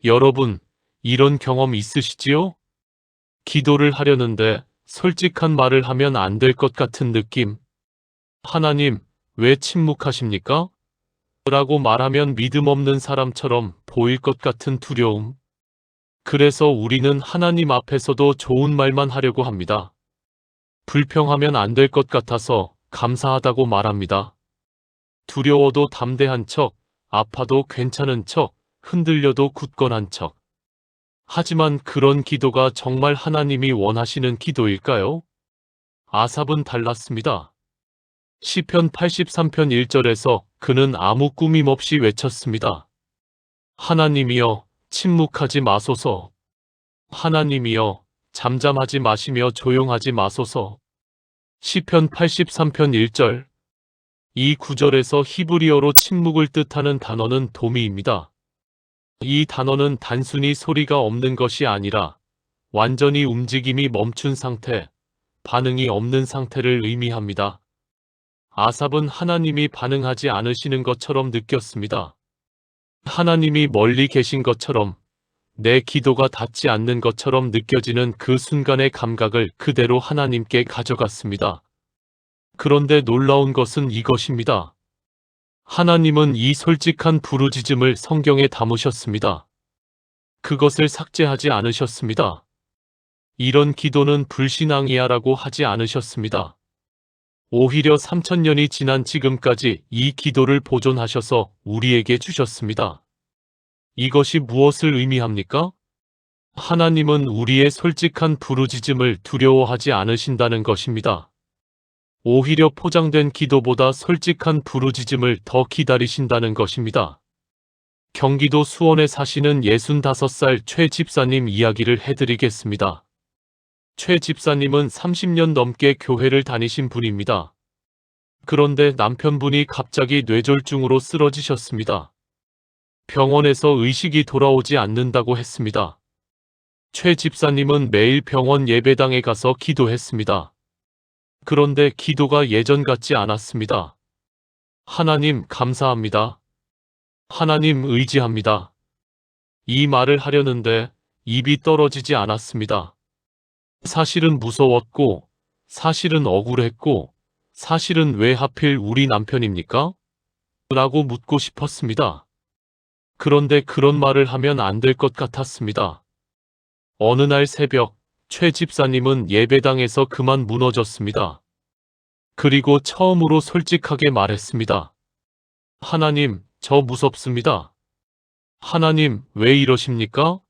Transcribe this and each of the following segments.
여러분, 이런 경험 있으시지요? 기도를 하려는데 솔직한 말을 하면 안 될 것 같은 느낌. 하나님, 왜 침묵하십니까? 라고 말하면 믿음 없는 사람처럼 보일 것 같은 두려움. 그래서 우리는 하나님 앞에서도 좋은 말만 하려고 합니다. 불평하면 안 될 것 같아서 감사하다고 말합니다. 두려워도 담대한 척, 아파도 괜찮은 척, 흔들려도 굳건한 척. 하지만 그런 기도가 정말 하나님이 원하시는 기도일까요? 아삽은 달랐습니다. 시편 83편 1절에서 그는 아무 꾸밈 없이 외쳤습니다. 하나님이여, 침묵하지 마소서. 하나님이여, 잠잠하지 마시며 조용하지 마소서. 시편 83편 1절. 이 구절에서 히브리어로 침묵을 뜻하는 단어는 도미입니다. 이 단어는 단순히 소리가 없는 것이 아니라 완전히 움직임이 멈춘 상태, 반응이 없는 상태를 의미합니다. 아삽은 하나님이 반응하지 않으시는 것처럼 느꼈습니다. 하나님이 멀리 계신 것처럼, 내 기도가 닿지 않는 것처럼 느껴지는 그 순간의 감각을 그대로 하나님께 가져갔습니다. 그런데 놀라운 것은 이것입니다. 하나님은 이 솔직한 부르짖음을 성경에 담으셨습니다. 그것을 삭제하지 않으셨습니다. 이런 기도는 불신앙이야라고 하지 않으셨습니다. 오히려 3000년이 지난 지금까지 이 기도를 보존하셔서 우리에게 주셨습니다. 이것이 무엇을 의미합니까? 하나님은 우리의 솔직한 부르짖음을 두려워하지 않으신다는 것입니다. 오히려 포장된 기도보다 솔직한 부르짖음을 더 기다리신다는 것입니다. 경기도 수원에 사시는 65살 최 집사님 이야기를 해드리겠습니다. 최 집사님은 30년 넘게 교회를 다니신 분입니다. 그런데 남편분이 갑자기 뇌졸중으로 쓰러지셨습니다. 병원에서 의식이 돌아오지 않는다고 했습니다. 최 집사님은 매일 병원 예배당에 가서 기도했습니다. 그런데 기도가 예전 같지 않았습니다. 하나님 감사합니다. 하나님 의지합니다. 이 말을 하려는데 입이 떨어지지 않았습니다. 사실은 무서웠고, 사실은 억울했고, 사실은 왜 하필 우리 남편입니까? 라고 묻고 싶었습니다. 그런데 그런 말을 하면 안 될 것 같았습니다. 어느 날 새벽, 최 집사님은 예배당에서 그만 무너졌습니다. 그리고 처음으로 솔직하게 말했습니다. 하나님, 저 무섭습니다. 하나님, 왜 이러십니까?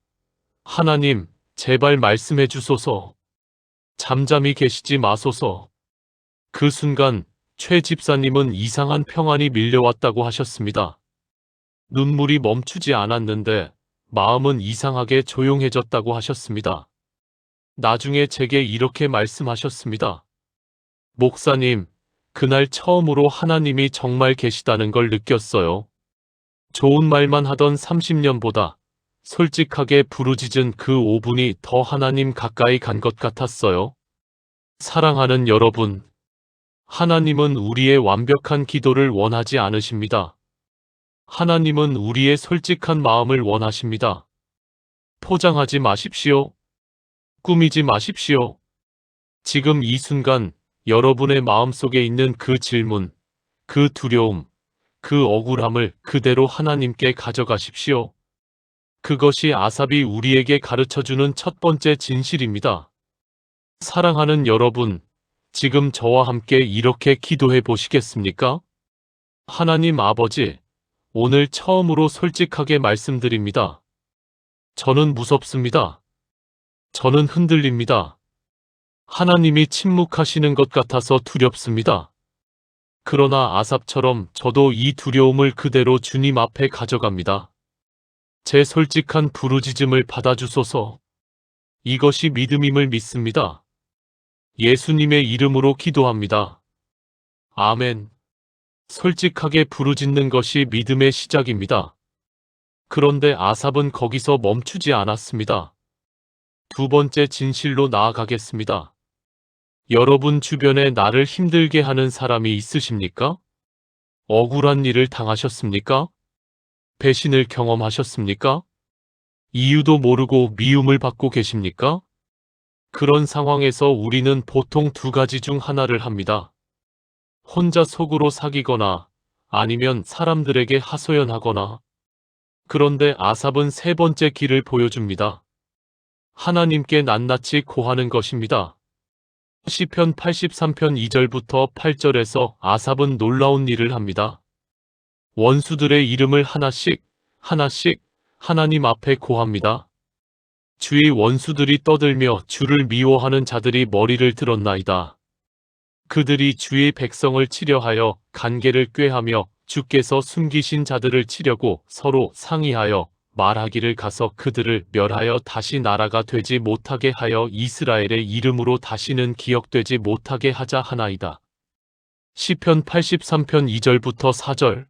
하나님, 제발 말씀해 주소서. 잠잠히 계시지 마소서. 그 순간 최 집사님은 이상한 평안이 밀려왔다고 하셨습니다. 눈물이 멈추지 않았는데 마음은 이상하게 조용해졌다고 하셨습니다. 나중에 제게 이렇게 말씀하셨습니다. 목사님, 그날 처음으로 하나님이 정말 계시다는 걸 느꼈어요. 좋은 말만 하던 30년보다 솔직하게 부르짖은 그 5분이 더 하나님 가까이 간 것 같았어요. 사랑하는 여러분, 하나님은 우리의 완벽한 기도를 원하지 않으십니다. 하나님은 우리의 솔직한 마음을 원하십니다. 포장하지 마십시오. 꾸미지 마십시오. 지금 이 순간 여러분의 마음속에 있는 그 질문, 그 두려움, 그 억울함을 그대로 하나님께 가져가십시오. 그것이 아삽이 우리에게 가르쳐주는 첫 번째 진실입니다. 사랑하는 여러분, 지금 저와 함께 이렇게 기도해 보시겠습니까? 하나님 아버지, 오늘 처음으로 솔직하게 말씀드립니다. 저는 무섭습니다. 저는 흔들립니다. 하나님이 침묵하시는 것 같아서 두렵습니다. 그러나 아삽처럼 저도 이 두려움을 그대로 주님 앞에 가져갑니다. 제 솔직한 부르짖음을 받아주소서. 이것이 믿음임을 믿습니다. 예수님의 이름으로 기도합니다. 아멘. 솔직하게 부르짖는 것이 믿음의 시작입니다. 그런데 아삽은 거기서 멈추지 않았습니다. 두 번째 진실로 나아가겠습니다. 여러분 주변에 나를 힘들게 하는 사람이 있으십니까? 억울한 일을 당하셨습니까? 배신을 경험하셨습니까? 이유도 모르고 미움을 받고 계십니까? 그런 상황에서 우리는 보통 두 가지 중 하나를 합니다. 혼자 속으로 사귀거나 아니면 사람들에게 하소연하거나. 그런데 아삽은 세 번째 길을 보여줍니다. 하나님께 낱낱이 고하는 것입니다. 시편 83편 2절부터 8절에서 아삽은 놀라운 일을 합니다. 원수들의 이름을 하나씩 하나님 앞에 고합니다. 주의 원수들이 떠들며 주를 미워하는 자들이 머리를 들었나이다. 그들이 주의 백성을 치려하여 간계를 꾀하며 주께서 숨기신 자들을 치려고 서로 상의하여 말하기를 가서 그들을 멸하여 다시 나라가 되지 못하게 하여 이스라엘의 이름으로 다시는 기억되지 못하게 하자 하나이다. 시편 83편 2절부터 4절.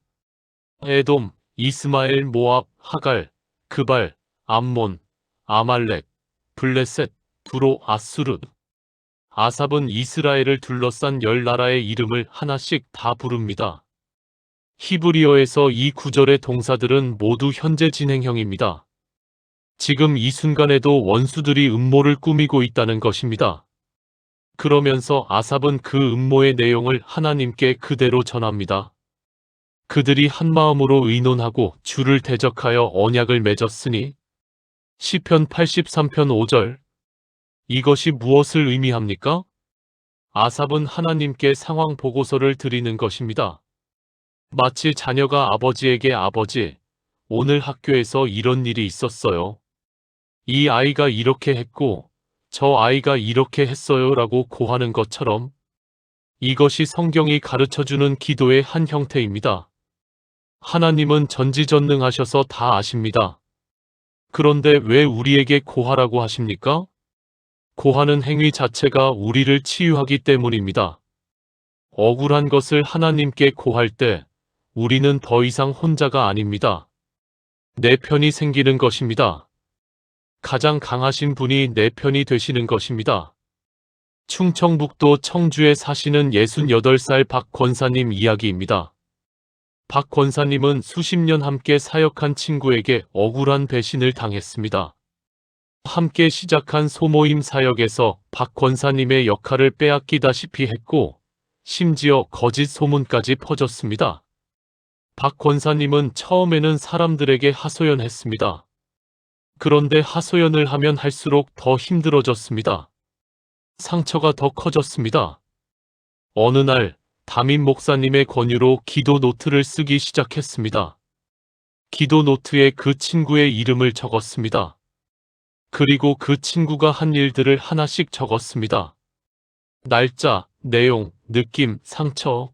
에돔, 이스마엘, 모압, 하갈, 그발, 암몬, 아말렉, 블레셋, 두로, 아수르. 아삽은 이스라엘을 둘러싼 열 나라의 이름을 하나씩 다 부릅니다. 히브리어에서 이 구절의 동사들은 모두 현재 진행형입니다. 지금 이 순간에도 원수들이 음모를 꾸미고 있다는 것입니다. 그러면서 아삽은 그 음모의 내용을 하나님께 그대로 전합니다. 그들이 한마음으로 의논하고 주를 대적하여 언약을 맺었으니. 시편 83편 5절. 이것이 무엇을 의미합니까? 아삽은 하나님께 상황 보고서를 드리는 것입니다. 마치 자녀가 아버지에게 아버지, 오늘 학교에서 이런 일이 있었어요. 이 아이가 이렇게 했고, 저 아이가 이렇게 했어요 라고 고하는 것처럼. 이것이 성경이 가르쳐주는 기도의 한 형태입니다. 하나님은 전지전능하셔서 다 아십니다. 그런데 왜 우리에게 고하라고 하십니까? 고하는 행위 자체가 우리를 치유하기 때문입니다. 억울한 것을 하나님께 고할 때 우리는 더 이상 혼자가 아닙니다. 내 편이 생기는 것입니다. 가장 강하신 분이 내 편이 되시는 것입니다. 충청북도 청주에 사시는 68살 박 권사님 이야기입니다. 박 권사님은 수십 년 함께 사역한 친구에게 억울한 배신을 당했습니다. 함께 시작한 소모임 사역에서 박 권사님의 역할을 빼앗기다시피 했고, 심지어 거짓 소문까지 퍼졌습니다. 박 권사님은 처음에는 사람들에게 하소연했습니다. 그런데 하소연을 하면 할수록 더 힘들어졌습니다. 상처가 더 커졌습니다. 어느 날 담임 목사님의 권유로 기도 노트를 쓰기 시작했습니다. 기도 노트에 그 친구의 이름을 적었습니다. 그리고 그 친구가 한 일들을 하나씩 적었습니다. 날짜, 내용, 느낌, 상처.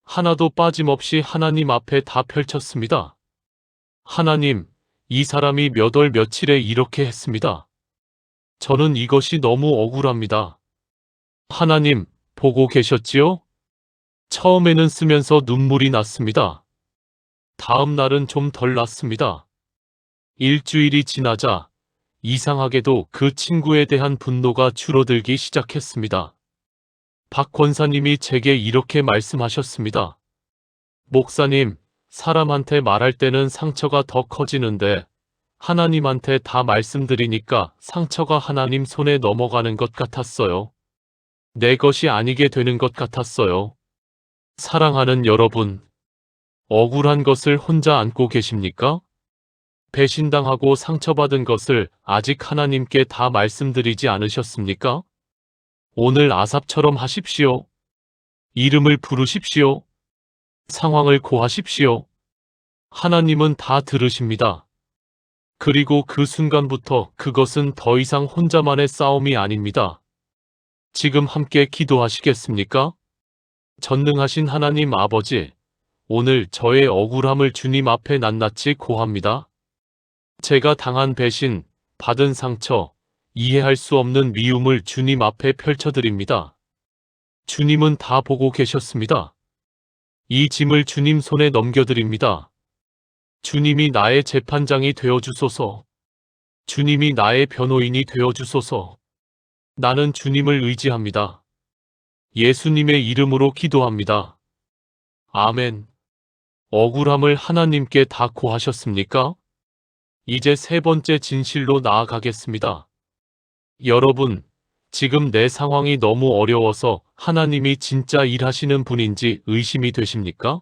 하나도 빠짐없이 하나님 앞에 다 펼쳤습니다. 하나님, 이 사람이 몇 월 며칠에 이렇게 했습니다. 저는 이것이 너무 억울합니다. 하나님, 보고 계셨지요? 처음에는 쓰면서 눈물이 났습니다. 다음 날은 좀 덜 났습니다. 일주일이 지나자 이상하게도 그 친구에 대한 분노가 줄어들기 시작했습니다. 박 권사님이 제게 이렇게 말씀하셨습니다. 목사님, 사람한테 말할 때는 상처가 더 커지는데 하나님한테 다 말씀드리니까 상처가 하나님 손에 넘어가는 것 같았어요. 내 것이 아니게 되는 것 같았어요. 사랑하는 여러분, 억울한 것을 혼자 안고 계십니까? 배신당하고 상처받은 것을 아직 하나님께 다 말씀드리지 않으셨습니까? 오늘 아삽처럼 하십시오. 이름을 부르십시오. 상황을 고하십시오. 하나님은 다 들으십니다. 그리고 그 순간부터 그것은 더 이상 혼자만의 싸움이 아닙니다. 지금 함께 기도하시겠습니까? 전능하신 하나님 아버지, 오늘 저의 억울함을 주님 앞에 낱낱이 고합니다. 제가 당한 배신, 받은 상처, 이해할 수 없는 미움을 주님 앞에 펼쳐드립니다. 주님은 다 보고 계셨습니다. 이 짐을 주님 손에 넘겨드립니다. 주님이 나의 재판장이 되어주소서. 주님이 나의 변호인이 되어주소서. 나는 주님을 의지합니다. 예수님의 이름으로 기도합니다. 아멘. 억울함을 하나님께 다 고하셨습니까? 이제 세 번째 진실로 나아가겠습니다. 여러분, 지금 내 상황이 너무 어려워서 하나님이 진짜 일하시는 분인지 의심이 되십니까?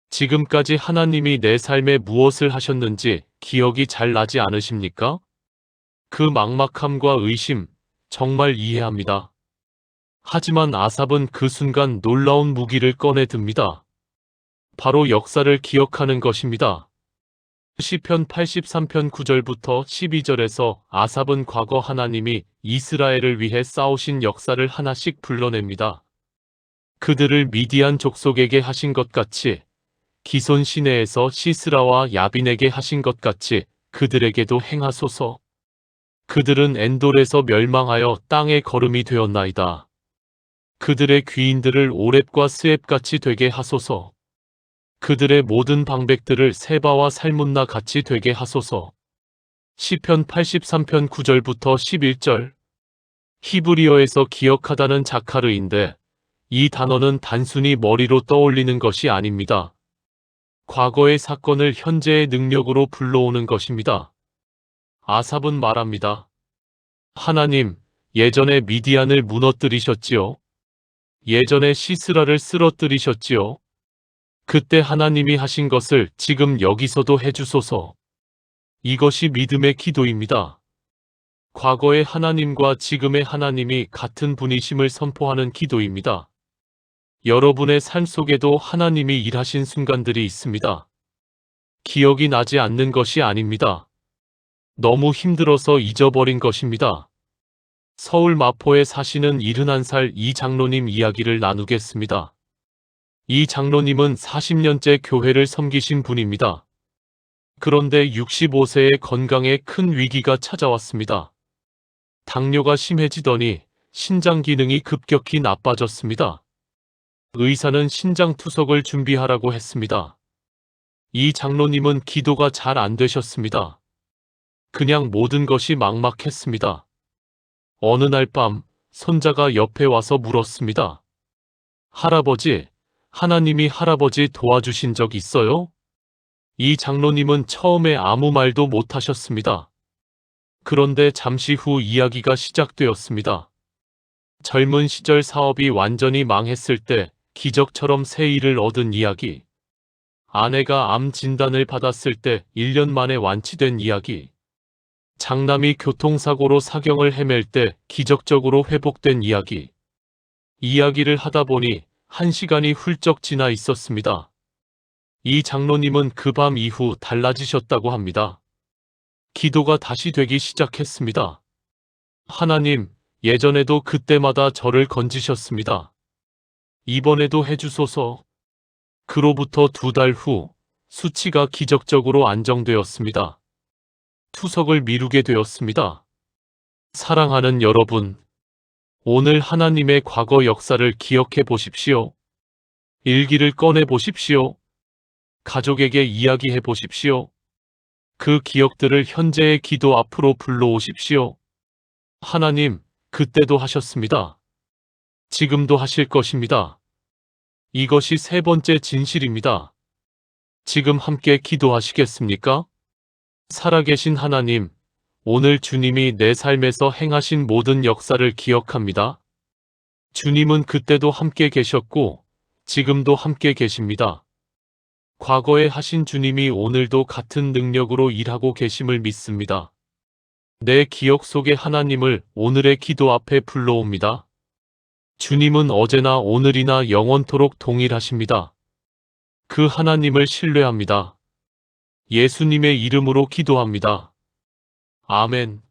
지금까지 하나님이 내 삶에 무엇을 하셨는지 기억이 잘 나지 않으십니까? 그 막막함과 의심, 정말 이해합니다. 하지만 아삽은 그 순간 놀라운 무기를 꺼내 듭니다. 바로 역사를 기억하는 것입니다. 시편 83편 9절부터 12절에서 아삽은 과거 하나님이 이스라엘을 위해 싸우신 역사를 하나씩 불러냅니다. 그들을 미디안 족속에게 하신 것 같이, 기손 시내에서 시스라와 야빈에게 하신 것 같이 그들에게도 행하소서. 그들은 엔돌에서 멸망하여 땅의 거름이 되었나이다. 그들의 귀인들을 오렙과 스앱같이 되게 하소서. 그들의 모든 방백들을 세바와 살문나 같이 되게 하소서. 시편 83편 9절부터 11절. 히브리어에서 기억하다는 자카르인데 이 단어는 단순히 머리로 떠올리는 것이 아닙니다. 과거의 사건을 현재의 능력으로 불러오는 것입니다. 아삽은 말합니다. 하나님, 예전에 미디안을 무너뜨리셨지요. 예전에 시스라를 쓰러뜨리셨지요. 그때 하나님이 하신 것을 지금 여기서도 해주소서. 이것이 믿음의 기도입니다. 과거의 하나님과 지금의 하나님이 같은 분이심을 선포하는 기도입니다. 여러분의 삶 속에도 하나님이 일하신 순간들이 있습니다. 기억이 나지 않는 것이 아닙니다. 너무 힘들어서 잊어버린 것입니다. 서울 마포에 사시는 71살 이 장로님 이야기를 나누겠습니다. 이 장로님은 40년째 교회를 섬기신 분입니다. 그런데 65세의 건강에 큰 위기가 찾아왔습니다. 당뇨가 심해지더니 신장 기능이 급격히 나빠졌습니다. 의사는 신장 투석을 준비하라고 했습니다. 이 장로님은 기도가 잘 안 되셨습니다. 그냥 모든 것이 막막했습니다. 어느 날 밤 손자가 옆에 와서 물었습니다. 할아버지, 하나님이 할아버지 도와주신 적 있어요? 이 장로님은 처음에 아무 말도 못 하셨습니다. 그런데 잠시 후 이야기가 시작되었습니다. 젊은 시절 사업이 완전히 망했을 때 기적처럼 새 일을 얻은 이야기. 아내가 암 진단을 받았을 때 1년 만에 완치된 이야기. 장남이 교통사고로 사경을 헤맬 때 기적적으로 회복된 이야기. 이야기를 하다 보니 1시간이 훌쩍 지나 있었습니다. 이 장로님은 그 밤 이후 달라지셨다고 합니다. 기도가 다시 되기 시작했습니다. 하나님, 예전에도 그때마다 저를 건지셨습니다. 이번에도 해주소서. 그로부터 2달 후 수치가 기적적으로 안정되었습니다. 투석을 미루게 되었습니다. 사랑하는 여러분, 오늘 하나님의 과거 역사를 기억해 보십시오. 일기를 꺼내 보십시오. 가족에게 이야기해 보십시오. 그 기억들을 현재의 기도 앞으로 불러오십시오. 하나님, 그때도 하셨습니다. 지금도 하실 것입니다. 이것이 세 번째 진실입니다. 지금 함께 기도하시겠습니까? 살아계신 하나님, 오늘 주님이 내 삶에서 행하신 모든 역사를 기억합니다. 주님은 그때도 함께 계셨고, 지금도 함께 계십니다. 과거에 하신 주님이 오늘도 같은 능력으로 일하고 계심을 믿습니다. 내 기억 속의 하나님을 오늘의 기도 앞에 불러옵니다. 주님은 어제나 오늘이나 영원토록 동일하십니다. 그 하나님을 신뢰합니다. 예수님의 이름으로 기도합니다. 아멘.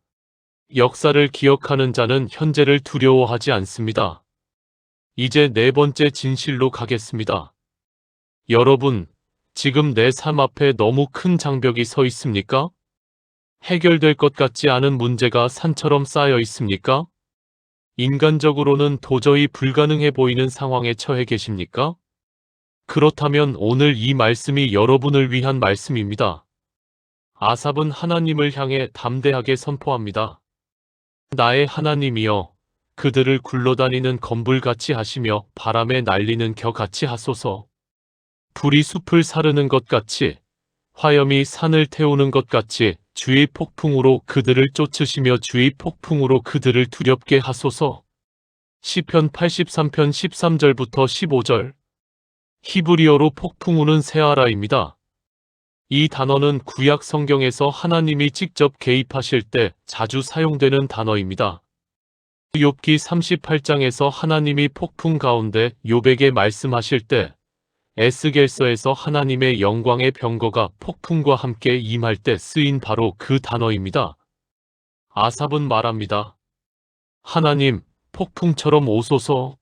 역사를 기억하는 자는 현재를 두려워하지 않습니다. 이제 네 번째 진실로 가겠습니다. 여러분, 지금 내 삶 앞에 너무 큰 장벽이 서 있습니까? 해결될 것 같지 않은 문제가 산처럼 쌓여 있습니까? 인간적으로는 도저히 불가능해 보이는 상황에 처해 계십니까? 그렇다면 오늘 이 말씀이 여러분을 위한 말씀입니다. 아삽은 하나님을 향해 담대하게 선포합니다. 나의 하나님이여, 그들을 굴러다니는 검불같이 하시며 바람에 날리는 겨같이 하소서. 불이 숲을 사르는 것 같이, 화염이 산을 태우는 것 같이 주의 폭풍으로 그들을 쫓으시며 주의 폭풍으로 그들을 두렵게 하소서. 시편 83편 13절부터 15절. 히브리어로 폭풍우는 세아라입니다. 이 단어는 구약 성경에서 하나님이 직접 개입하실 때 자주 사용되는 단어입니다. 욥기 38장에서 하나님이 폭풍 가운데 욥에게 말씀하실 때, 에스겔서에서 하나님의 영광의 병거가 폭풍과 함께 임할 때 쓰인 바로 그 단어입니다. 아삽은 말합니다. 하나님, 폭풍처럼 오소서.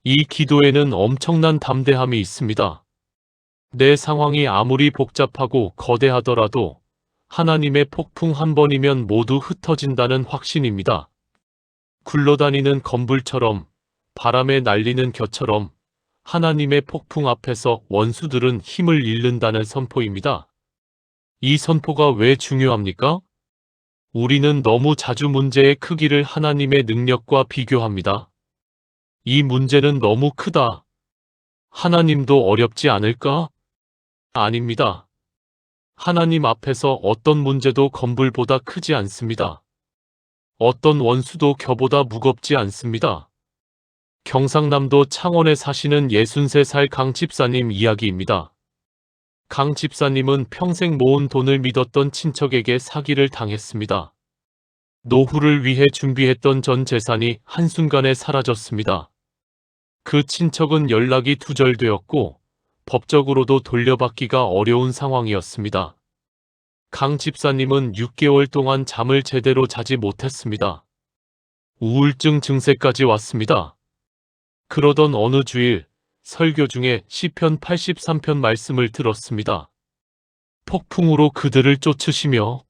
이 기도에는 엄청난 담대함이 있습니다. 내 상황이 아무리 복잡하고 거대하더라도 하나님의 폭풍 한 번이면 모두 흩어진다는 확신입니다. 굴러다니는 건불처럼, 바람에 날리는 겨처럼 하나님의 폭풍 앞에서 원수들은 힘을 잃는다는 선포입니다. 이 선포가 왜 중요합니까? 우리는 너무 자주 문제의 크기를 하나님의 능력과 비교합니다. 이 문제는 너무 크다. 하나님도 어렵지 않을까? 아닙니다. 하나님 앞에서 어떤 문제도 건불보다 크지 않습니다. 어떤 원수도 겨보다 무겁지 않습니다. 경상남도 창원에 사시는 63살 강 집사님 이야기입니다. 강 집사님은 평생 모은 돈을 믿었던 친척에게 사기를 당했습니다. 노후를 위해 준비했던 전 재산이 한순간에 사라졌습니다. 그 친척은 연락이 두절되었고 법적으로도 돌려받기가 어려운 상황이었습니다. 강 집사님은 6개월 동안 잠을 제대로 자지 못했습니다. 우울증 증세까지 왔습니다. 그러던 어느 주일 설교 중에 시편 83편 말씀을 들었습니다. 폭풍으로 그들을 쫓으시며.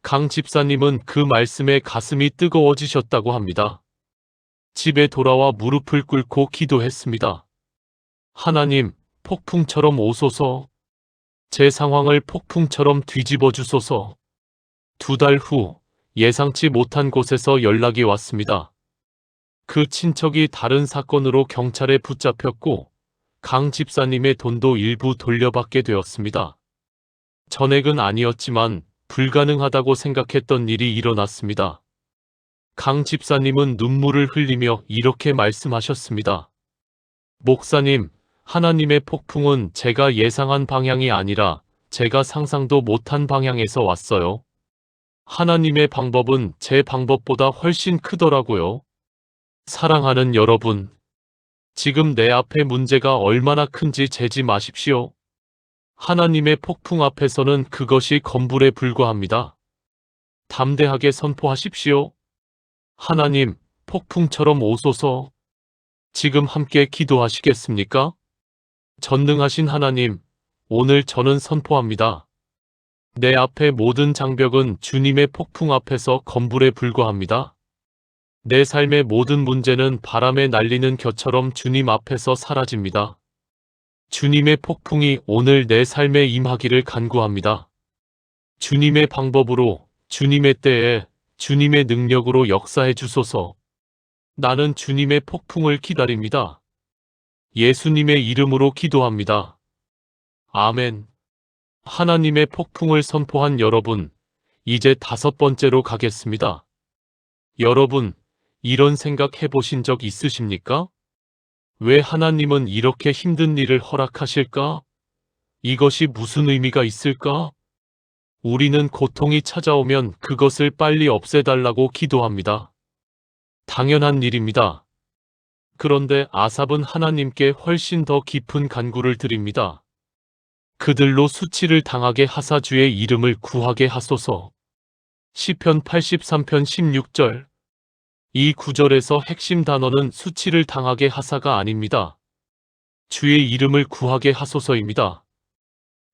강 집사님은 그 말씀에 가슴이 뜨거워지셨다고 합니다. 집에 돌아와 무릎을 꿇고 기도했습니다. 하나님, 폭풍처럼 오소서. 제 상황을 폭풍처럼 뒤집어 주소서. 2달 후 예상치 못한 곳에서 연락이 왔습니다. 그 친척이 다른 사건으로 경찰에 붙잡혔고 강 집사님의 돈도 일부 돌려받게 되었습니다. 전액은 아니었지만 불가능하다고 생각했던 일이 일어났습니다. 강 집사님은 눈물을 흘리며 이렇게 말씀하셨습니다. 목사님, 하나님의 폭풍은 제가 예상한 방향이 아니라 제가 상상도 못한 방향에서 왔어요. 하나님의 방법은 제 방법보다 훨씬 크더라고요. 사랑하는 여러분, 지금 내 앞에 문제가 얼마나 큰지 재지 마십시오. 하나님의 폭풍 앞에서는 그것이 건불에 불과합니다. 담대하게 선포하십시오. 하나님, 폭풍처럼 오소서. 지금 함께 기도하시겠습니까? 전능하신 하나님, 오늘 저는 선포합니다. 내 앞의 모든 장벽은 주님의 폭풍 앞에서 건불에 불과합니다. 내 삶의 모든 문제는 바람에 날리는 겨처럼 주님 앞에서 사라집니다. 주님의 폭풍이 오늘 내 삶에 임하기를 간구합니다. 주님의 방법으로, 주님의 때에, 주님의 능력으로 역사해 주소서. 나는 주님의 폭풍을 기다립니다. 예수님의 이름으로 기도합니다. 아멘. 하나님의 폭풍을 선포한 여러분, 이제 5번째로 가겠습니다. 여러분, 이런 생각 해보신 적 있으십니까? 왜 하나님은 이렇게 힘든 일을 허락하실까? 이것이 무슨 의미가 있을까? 우리는 고통이 찾아오면 그것을 빨리 없애달라고 기도합니다. 당연한 일입니다. 그런데 아삽은 하나님께 훨씬 더 깊은 간구를 드립니다. 그들로 수치를 당하게 하사 주의 이름을 구하게 하소서. 시편 83편 16절. 이 구절에서 핵심 단어는 수치를 당하게 하사가 아닙니다. 주의 이름을 구하게 하소서입니다.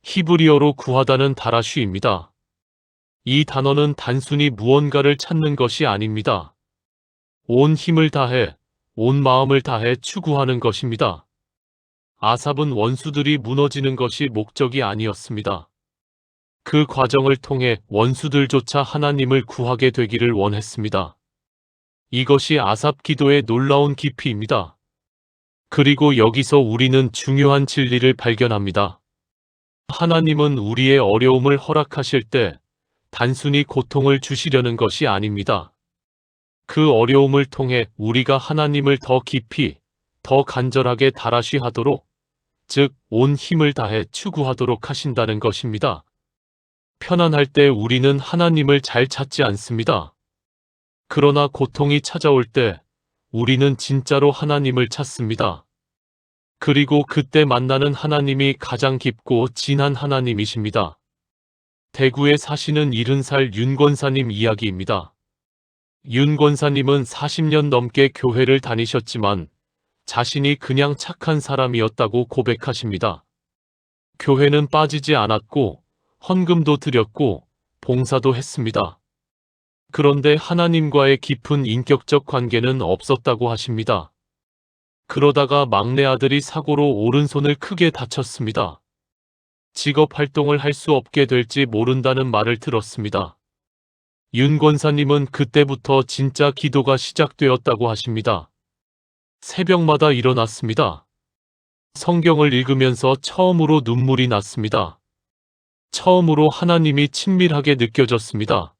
히브리어로 구하다는 다라쉬입니다. 이 단어는 단순히 무언가를 찾는 것이 아닙니다. 온 힘을 다해, 온 마음을 다해 추구하는 것입니다. 아삽은 원수들이 무너지는 것이 목적이 아니었습니다. 그 과정을 통해 원수들조차 하나님을 구하게 되기를 원했습니다. 이것이 아삽 기도의 놀라운 깊이입니다. 그리고 여기서 우리는 중요한 진리를 발견합니다. 하나님은 우리의 어려움을 허락하실 때 단순히 고통을 주시려는 것이 아닙니다. 그 어려움을 통해 우리가 하나님을 더 깊이, 더 간절하게 달아쉬하도록, 즉, 온 힘을 다해 추구하도록 하신다는 것입니다. 편안할 때 우리는 하나님을 잘 찾지 않습니다. 그러나 고통이 찾아올 때 우리는 진짜로 하나님을 찾습니다. 그리고 그때 만나는 하나님이 가장 깊고 진한 하나님이십니다. 대구에 사시는 70살 윤 권사님 이야기입니다. 윤 권사님은 40년 넘게 교회를 다니셨지만 자신이 그냥 착한 사람이었다고 고백하십니다. 교회는 빠지지 않았고 헌금도 드렸고 봉사도 했습니다. 그런데 하나님과의 깊은 인격적 관계는 없었다고 하십니다. 그러다가 막내 아들이 사고로 오른손을 크게 다쳤습니다. 직업 활동을 할 수 없게 될지 모른다는 말을 들었습니다. 윤 권사님은 그때부터 진짜 기도가 시작되었다고 하십니다. 새벽마다 일어났습니다. 성경을 읽으면서 처음으로 눈물이 났습니다. 처음으로 하나님이 친밀하게 느껴졌습니다.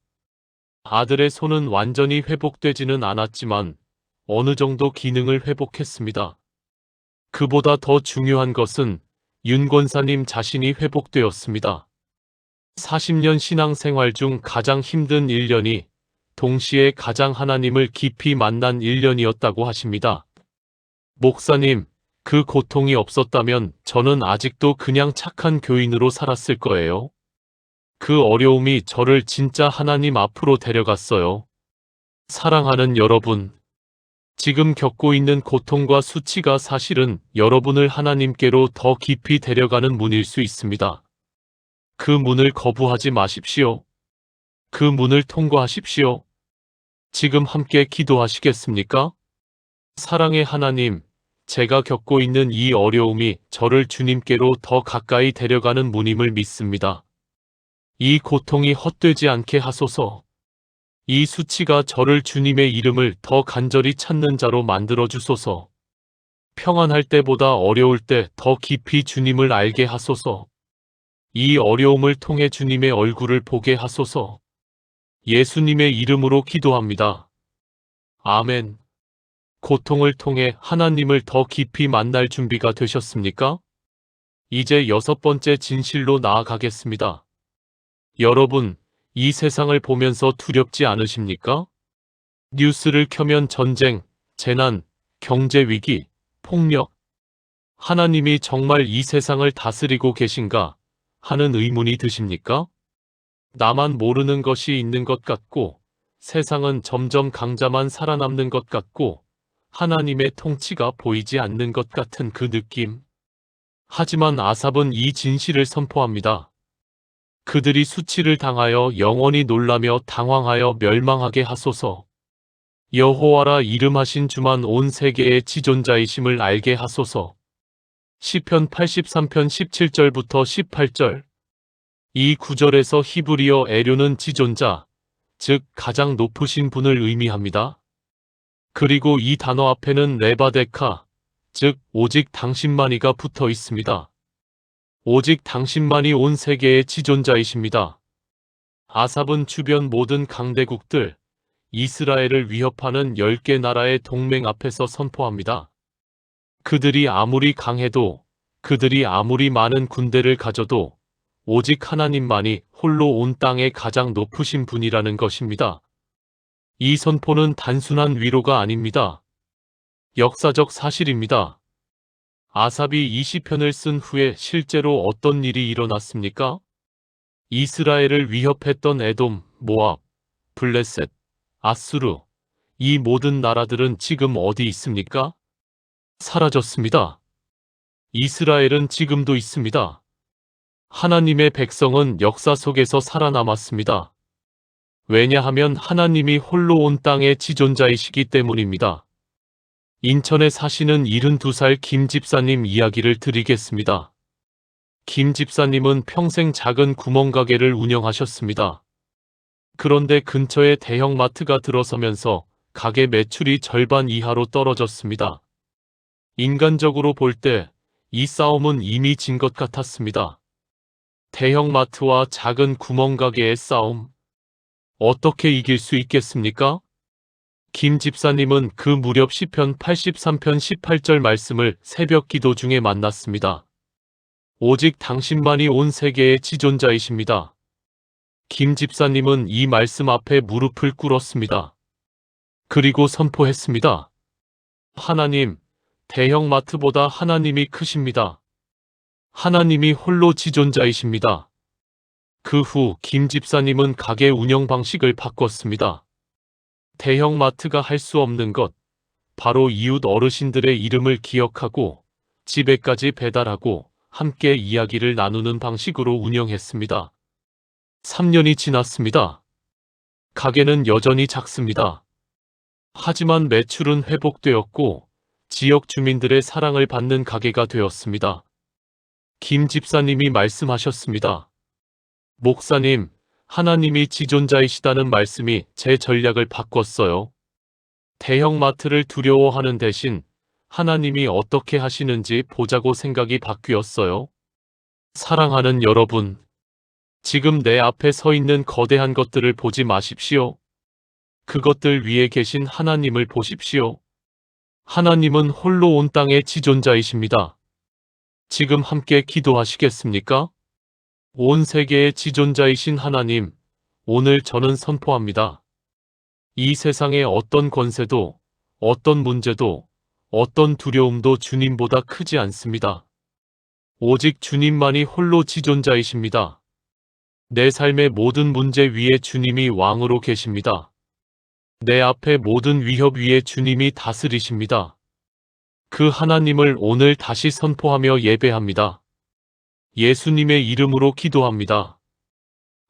아들의 손은 완전히 회복되지는 않았지만 어느 정도 기능을 회복했습니다. 그보다 더 중요한 것은 윤 권사님 자신이 회복되었습니다. 40년 신앙생활 중 가장 힘든 1년이 동시에 가장 하나님을 깊이 만난 1년이었다고 하십니다. 목사님, 그 고통이 없었다면 저는 아직도 그냥 착한 교인으로 살았을 거예요. 그 어려움이 저를 진짜 하나님 앞으로 데려갔어요. 사랑하는 여러분, 지금 겪고 있는 고통과 수치가 사실은 여러분을 하나님께로 더 깊이 데려가는 문일 수 있습니다. 그 문을 거부하지 마십시오. 그 문을 통과하십시오. 지금 함께 기도하시겠습니까? 사랑의 하나님, 제가 겪고 있는 이 어려움이 저를 주님께로 더 가까이 데려가는 문임을 믿습니다. 이 고통이 헛되지 않게 하소서. 이 수치가 저를 주님의 이름을 더 간절히 찾는 자로 만들어 주소서. 평안할 때보다 어려울 때 더 깊이 주님을 알게 하소서. 이 어려움을 통해 주님의 얼굴을 보게 하소서. 예수님의 이름으로 기도합니다. 아멘. 고통을 통해 하나님을 더 깊이 만날 준비가 되셨습니까? 이제 6번째 진실로 나아가겠습니다. 여러분, 이 세상을 보면서 두렵지 않으십니까? 뉴스를 켜면 전쟁, 재난, 경제 위기, 폭력. 하나님이 정말 이 세상을 다스리고 계신가 하는 의문이 드십니까? 나만 모르는 것이 있는 것 같고, 세상은 점점 강자만 살아남는 것 같고, 하나님의 통치가 보이지 않는 것 같은 그 느낌. 하지만 아삽은 이 진실을 선포합니다. 그들이 수치를 당하여 영원히 놀라며 당황하여 멸망하게 하소서. 여호와라 이름하신 주만 온 세계의 지존자이심을 알게 하소서. 시편 83편 17절부터 18절. 이 구절에서 히브리어 에료는 지존자, 즉 가장 높으신 분을 의미합니다. 그리고 이 단어 앞에는 레바데카, 즉 오직 당신만이가 붙어 있습니다. 오직 당신만이 온 세계의 지존자이십니다. 아삽은 주변 모든 강대국들, 이스라엘을 위협하는 10개 나라의 동맹 앞에서 선포합니다. 그들이 아무리 강해도, 그들이 아무리 많은 군대를 가져도 오직 하나님만이 홀로 온 땅의 가장 높으신 분이라는 것입니다. 이 선포는 단순한 위로가 아닙니다. 역사적 사실입니다. 아삽이 이 시편을 쓴 후에 실제로 어떤 일이 일어났습니까? 이스라엘을 위협했던 에돔, 모압, 블레셋, 아수르, 이 모든 나라들은 지금 어디 있습니까? 사라졌습니다. 이스라엘은 지금도 있습니다. 하나님의 백성은 역사 속에서 살아남았습니다. 왜냐하면 하나님이 홀로 온 땅의 지존자이시기 때문입니다. 인천에 사시는 72살 김 집사님 이야기를 드리겠습니다. 김 집사님은 평생 작은 구멍가게를 운영하셨습니다. 그런데 근처에 대형마트가 들어서면서 가게 매출이 절반 이하로 떨어졌습니다. 인간적으로 볼 때 이 싸움은 이미 진 것 같았습니다. 대형마트와 작은 구멍가게의 싸움. 어떻게 이길 수 있겠습니까? 김 집사님은 그 무렵 시편 83편 18절 말씀을 새벽 기도 중에 만났습니다. 오직 당신만이 온 세계의 지존자이십니다. 김 집사님은 이 말씀 앞에 무릎을 꿇었습니다. 그리고 선포했습니다. 하나님, 대형마트보다 하나님이 크십니다. 하나님이 홀로 지존자이십니다. 그 후 김 집사님은 가게 운영 방식을 바꿨습니다. 대형마트가 할 수 없는 것, 바로 이웃 어르신들의 이름을 기억하고 집에까지 배달하고 함께 이야기를 나누는 방식으로 운영했습니다. 3년이 지났습니다. 가게는 여전히 작습니다. 하지만 매출은 회복되었고 지역 주민들의 사랑을 받는 가게가 되었습니다. 김 집사님이 말씀하셨습니다. 목사님, 하나님이 지존자이시다는 말씀이 제 전략을 바꿨어요. 대형마트를 두려워하는 대신 하나님이 어떻게 하시는지 보자고 생각이 바뀌었어요. 사랑하는 여러분, 지금 내 앞에 서 있는 거대한 것들을 보지 마십시오. 그것들 위에 계신 하나님을 보십시오. 하나님은 홀로 온 땅의 지존자이십니다. 지금 함께 기도하시겠습니까? 온 세계의 지존자이신 하나님, 오늘 저는 선포합니다. 이 세상의 어떤 권세도, 어떤 문제도, 어떤 두려움도 주님보다 크지 않습니다. 오직 주님만이 홀로 지존자이십니다. 내 삶의 모든 문제 위에 주님이 왕으로 계십니다. 내 앞에 모든 위협 위에 주님이 다스리십니다. 그 하나님을 오늘 다시 선포하며 예배합니다. 예수님의 이름으로 기도합니다.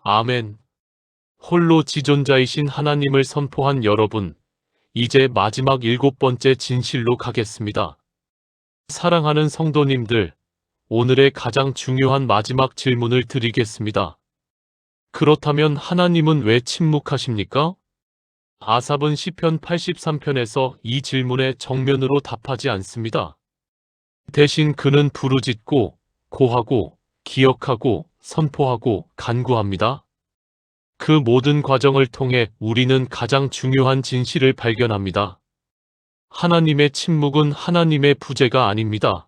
아멘. 홀로 지존자이신 하나님을 선포한 여러분, 이제 마지막 7번째 진실로 가겠습니다. 사랑하는 성도님들, 오늘의 가장 중요한 마지막 질문을 드리겠습니다. 그렇다면 하나님은 왜 침묵하십니까? 아삽은 시편 83편에서 이 질문에 정면으로 답하지 않습니다. 대신 그는 부르짖고, 고하고, 기억하고, 선포하고, 간구합니다. 그 모든 과정을 통해 우리는 가장 중요한 진실을 발견합니다. 하나님의 침묵은 하나님의 부재가 아닙니다.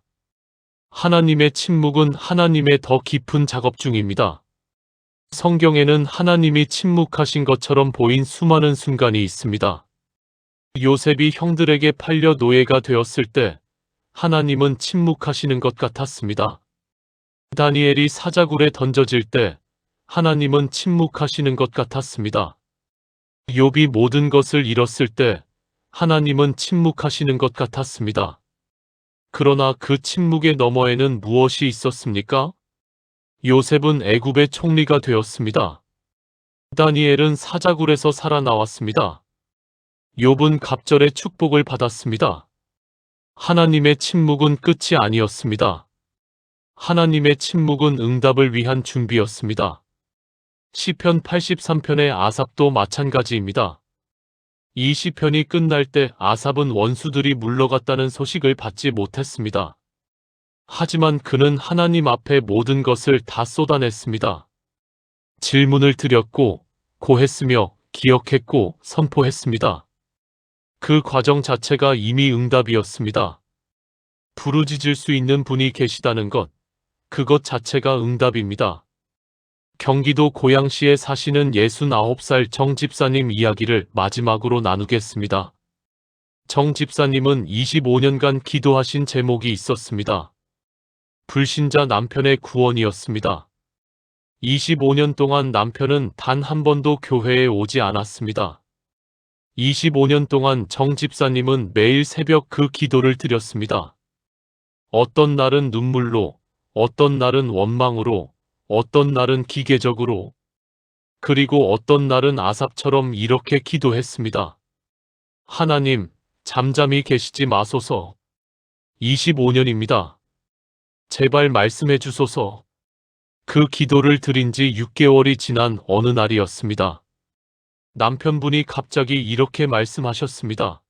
하나님의 침묵은 하나님의 더 깊은 작업 중입니다. 성경에는 하나님이 침묵하신 것처럼 보인 수많은 순간이 있습니다. 요셉이 형들에게 팔려 노예가 되었을 때 하나님은 침묵하시는 것 같았습니다. 다니엘이 사자굴에 던져질 때 하나님은 침묵하시는 것 같았습니다. 욥이 모든 것을 잃었을 때 하나님은 침묵하시는 것 같았습니다. 그러나 그 침묵의 너머에는 무엇이 있었습니까? 요셉은 애굽의 총리가 되었습니다. 다니엘은 사자굴에서 살아나왔습니다. 욥은 갑절의 축복을 받았습니다. 하나님의 침묵은 끝이 아니었습니다. 하나님의 침묵은 응답을 위한 준비였습니다. 시편 83편의 아삽도 마찬가지입니다. 이 시편이 끝날 때 아삽은 원수들이 물러갔다는 소식을 받지 못했습니다. 하지만 그는 하나님 앞에 모든 것을 다 쏟아냈습니다. 질문을 드렸고, 고했으며, 기억했고, 선포했습니다. 그 과정 자체가 이미 응답이었습니다. 부르짖을 수 있는 분이 계시다는 것, 그것 자체가 응답입니다. 경기도 고양시에 사시는 69살 정 집사님 이야기를 마지막으로 나누겠습니다. 정 집사님은 25년간 기도하신 제목이 있었습니다. 불신자 남편의 구원이었습니다. 25년 동안 남편은 단 한 번도 교회에 오지 않았습니다. 25년 동안 정 집사님은 매일 새벽 그 기도를 드렸습니다. 어떤 날은 눈물로, 어떤 날은 원망으로, 어떤 날은 기계적으로, 그리고 어떤 날은 아삽처럼 이렇게 기도했습니다. 하나님, 잠잠히 계시지 마소서. 25년입니다. 제발 말씀해 주소서. 그 기도를 드린 지 6개월이 지난 어느 날이었습니다. 남편분이 갑자기 이렇게 말씀하셨습니다.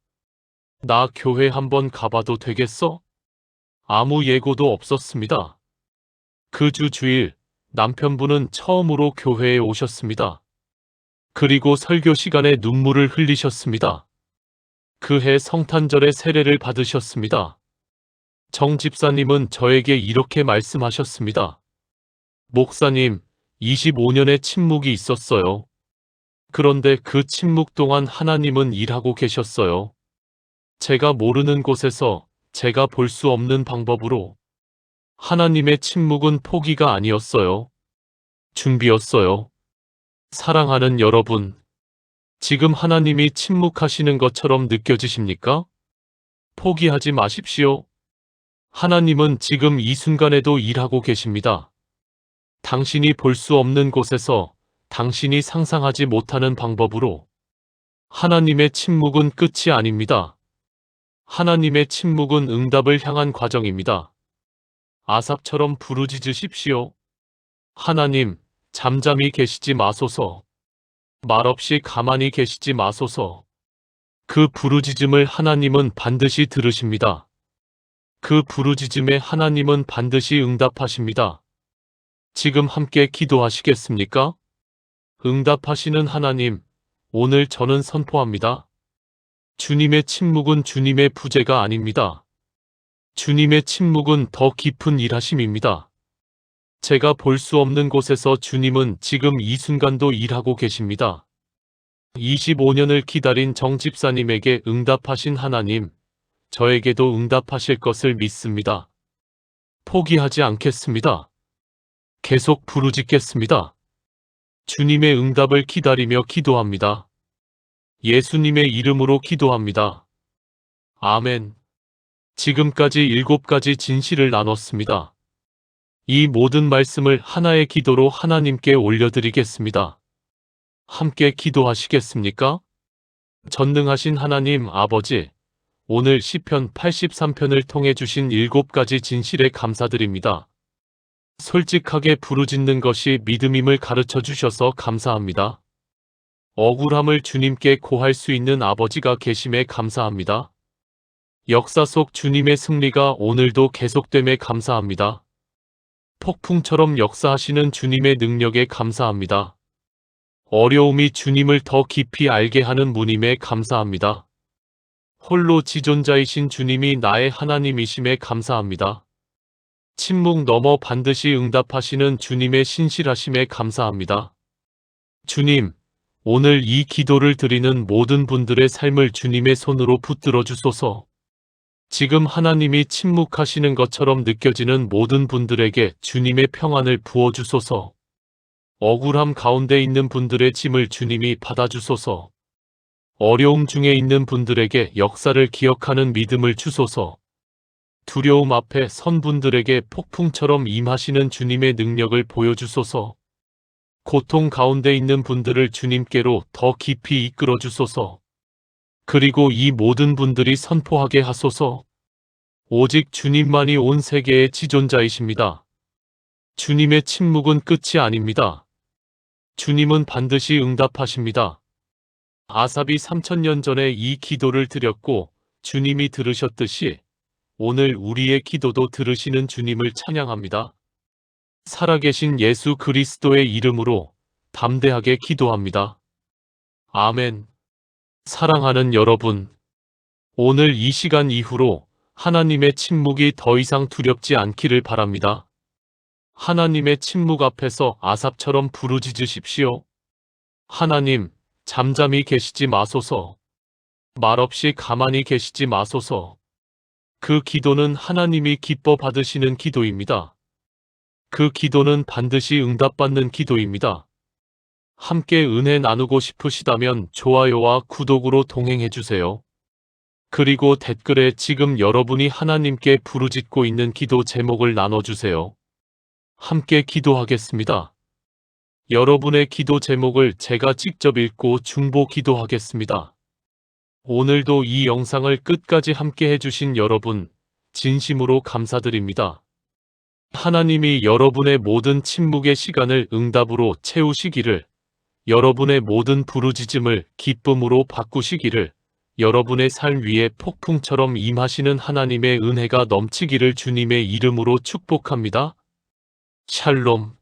나 교회 한번 가봐도 되겠어? 아무 예고도 없었습니다. 그 주 주일 남편분은 처음으로 교회에 오셨습니다. 그리고 설교 시간에 눈물을 흘리셨습니다. 그해 성탄절에 세례를 받으셨습니다. 정 집사님은 저에게 이렇게 말씀하셨습니다. 목사님, 25년의 침묵이 있었어요. 그런데 그 침묵 동안 하나님은 일하고 계셨어요. 제가 모르는 곳에서 제가 볼 수 없는 방법으로 하나님의 침묵은 포기가 아니었어요. 준비였어요. 사랑하는 여러분, 지금 하나님이 침묵하시는 것처럼 느껴지십니까? 포기하지 마십시오. 하나님은 지금 이 순간에도 일하고 계십니다. 당신이 볼 수 없는 곳에서 당신이 상상하지 못하는 방법으로 하나님의 침묵은 끝이 아닙니다. 하나님의 침묵은 응답을 향한 과정입니다. 아삽처럼 부르짖으십시오. 하나님, 잠잠히 계시지 마소서. 말없이 가만히 계시지 마소서. 그 부르짖음을 하나님은 반드시 들으십니다. 그 부르짖음에 하나님은 반드시 응답하십니다. 지금 함께 기도하시겠습니까? 응답하시는 하나님, 오늘 저는 선포합니다. 주님의 침묵은 주님의 부재가 아닙니다. 주님의 침묵은 더 깊은 일하심입니다. 제가 볼 수 없는 곳에서 주님은 지금 이 순간도 일하고 계십니다. 25년을 기다린 정 집사님에게 응답하신 하나님, 저에게도 응답하실 것을 믿습니다. 포기하지 않겠습니다. 계속 부르짖겠습니다. 주님의 응답을 기다리며 기도합니다. 예수님의 이름으로 기도합니다. 아멘. 지금까지 7가지 진실을 나눴습니다. 이 모든 말씀을 하나의 기도로 하나님께 올려드리겠습니다. 함께 기도하시겠습니까? 전능하신 하나님 아버지, 오늘 시편 83편을 통해 주신 7가지 진실에 감사드립니다. 솔직하게 부르짖는 것이 믿음임을 가르쳐 주셔서 감사합니다. 억울함을 주님께 고할 수 있는 아버지가 계심에 감사합니다. 역사 속 주님의 승리가 오늘도 계속됨에 감사합니다. 폭풍처럼 역사하시는 주님의 능력에 감사합니다. 어려움이 주님을 더 깊이 알게 하는 분임에 감사합니다. 홀로 지존자이신 주님이 나의 하나님이심에 감사합니다. 침묵 넘어 반드시 응답하시는 주님의 신실하심에 감사합니다. 주님, 오늘 이 기도를 드리는 모든 분들의 삶을 주님의 손으로 붙들어 주소서. 지금 하나님이 침묵하시는 것처럼 느껴지는 모든 분들에게 주님의 평안을 부어주소서. 억울함 가운데 있는 분들의 짐을 주님이 받아주소서. 어려움 중에 있는 분들에게 역사를 기억하는 믿음을 주소서. 두려움 앞에 선 분들에게 폭풍처럼 임하시는 주님의 능력을 보여주소서. 고통 가운데 있는 분들을 주님께로 더 깊이 이끌어 주소서. 그리고 이 모든 분들이 선포하게 하소서. 오직 주님만이 온 세계의 지존자이십니다. 주님의 침묵은 끝이 아닙니다. 주님은 반드시 응답하십니다. 아삽이 3000년 전에 이 기도를 드렸고 주님이 들으셨듯이 오늘 우리의 기도도 들으시는 주님을 찬양합니다. 살아계신 예수 그리스도의 이름으로 담대하게 기도합니다. 아멘. 사랑하는 여러분, 오늘 이 시간 이후로 하나님의 침묵이 더 이상 두렵지 않기를 바랍니다. 하나님의 침묵 앞에서 아삽처럼 부르짖으십시오. 하나님, 잠잠히 계시지 마소서. 말없이 가만히 계시지 마소서. 그 기도는 하나님이 기뻐 받으시는 기도입니다. 그 기도는 반드시 응답받는 기도입니다. 함께 은혜 나누고 싶으시다면 좋아요와 구독으로 동행해주세요. 그리고 댓글에 지금 여러분이 하나님께 부르짖고 있는 기도 제목을 나눠주세요. 함께 기도하겠습니다. 여러분의 기도 제목을 제가 직접 읽고 중보 기도하겠습니다. 오늘도 이 영상을 끝까지 함께 해주신 여러분, 진심으로 감사드립니다. 하나님이 여러분의 모든 침묵의 시간을 응답으로 채우시기를, 여러분의 모든 부르짖음을 기쁨으로 바꾸시기를, 여러분의 삶 위에 폭풍처럼 임하시는 하나님의 은혜가 넘치기를 주님의 이름으로 축복합니다. 샬롬.